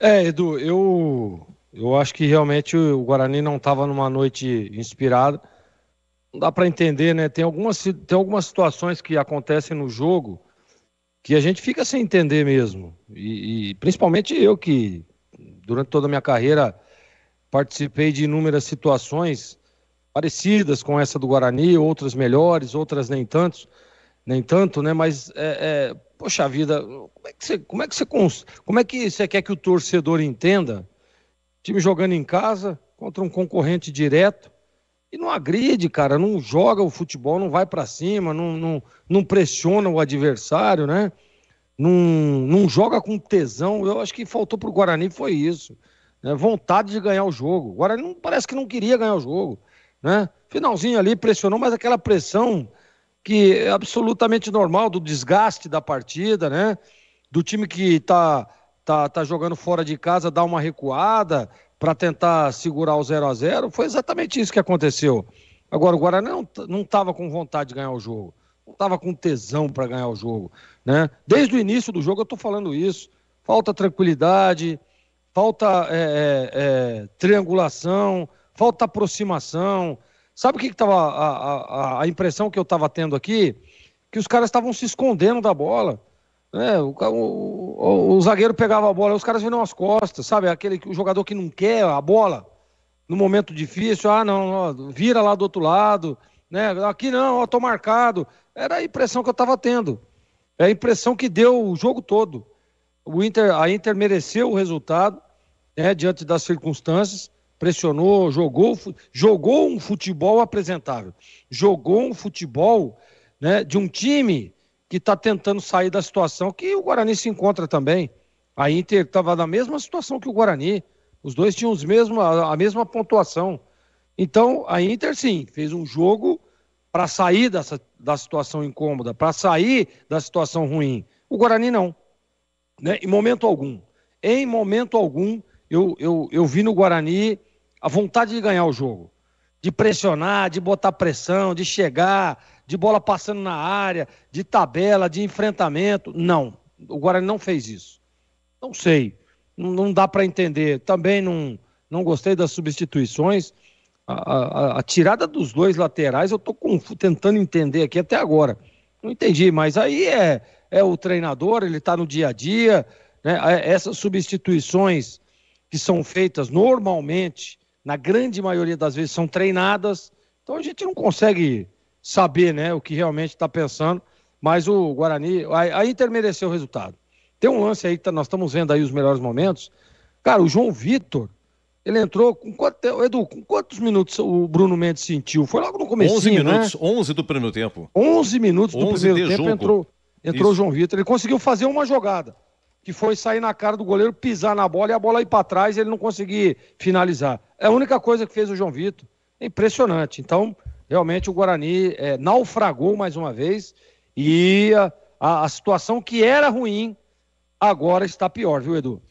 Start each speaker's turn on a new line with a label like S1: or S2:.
S1: Edu, eu acho que realmente o Guarani não estava numa noite inspirada. Não dá para entender, né? Tem algumas situações que acontecem no jogo que a gente fica sem entender mesmo. E principalmente eu que, durante toda a minha carreira, participei de inúmeras situações parecidas com essa do Guarani, outras melhores, outras nem tanto, né? Mas, poxa vida, como é que você quer que o torcedor entenda? Time jogando em casa contra um concorrente direto e não agride, cara, não joga o futebol, não vai para cima, não pressiona o adversário, né? Não joga com tesão. Eu acho que faltou pro Guarani foi isso, né? Vontade de ganhar o jogo. O Guarani parece que não queria ganhar o jogo, né? Finalzinho ali pressionou, mas aquela pressão que é absolutamente normal do desgaste da partida, né? Do time que tá jogando fora de casa, dar uma recuada para tentar segurar o 0-0. Foi exatamente isso que aconteceu. Agora, o Guarani não estava com vontade de ganhar o jogo, não estava com tesão para ganhar o jogo, né? Desde o início do jogo eu estou falando isso. Falta tranquilidade, falta triangulação, falta aproximação. Sabe o que estava a impressão que eu estava tendo aqui? Que os caras estavam se escondendo da bola. O zagueiro pegava a bola, os caras viram as costas, sabe? O jogador que não quer a bola no momento difícil, não, ó, vira lá do outro lado, né? Aqui não, ó, tô marcado. Era a impressão que eu estava tendo. É a impressão que deu o jogo todo. A Inter mereceu o resultado, né, diante das circunstâncias, pressionou, jogou um futebol apresentável. Jogou um futebol, né, de um time que está tentando sair da situação que o Guarani se encontra também. A Inter estava na mesma situação que o Guarani. Os dois tinham a mesma pontuação. Então, a Inter, sim, fez um jogo para sair da situação incômoda, para sair da situação ruim. O Guarani não, né? Em momento algum, eu vi no Guarani a vontade de ganhar o jogo, de pressionar, de botar pressão, de chegar, de bola passando na área, de tabela, de enfrentamento. Não, o Guarani não fez isso. Não sei, não dá para entender. Também não gostei das substituições. A tirada dos dois laterais, eu estou tentando entender aqui até agora. Não entendi, mas aí é o treinador, ele está no dia a dia, né? Essas substituições que são feitas normalmente, na grande maioria das vezes, são treinadas. Então a gente não consegue saber, né, o que realmente está pensando, mas o Guarani, a Inter mereceu o resultado. Tem um lance aí, nós estamos vendo aí os melhores momentos. Cara, o João Vitor, ele entrou Edu, com quantos minutos o Bruno Mendes sentiu? Foi logo no
S2: 11
S1: comecinho,
S2: minutos,
S1: né?
S2: 11 do primeiro tempo.
S1: 11 minutos do
S2: 11
S1: primeiro
S2: de
S1: tempo
S2: jogo.
S1: entrou o João Vitor. Ele conseguiu fazer uma jogada, que foi sair na cara do goleiro, pisar na bola e a bola ir para trás e ele não conseguir finalizar. É a única coisa que fez o João Vitor. É impressionante. Então, realmente o Guarani naufragou mais uma vez e a situação que era ruim agora está pior, viu, Edu?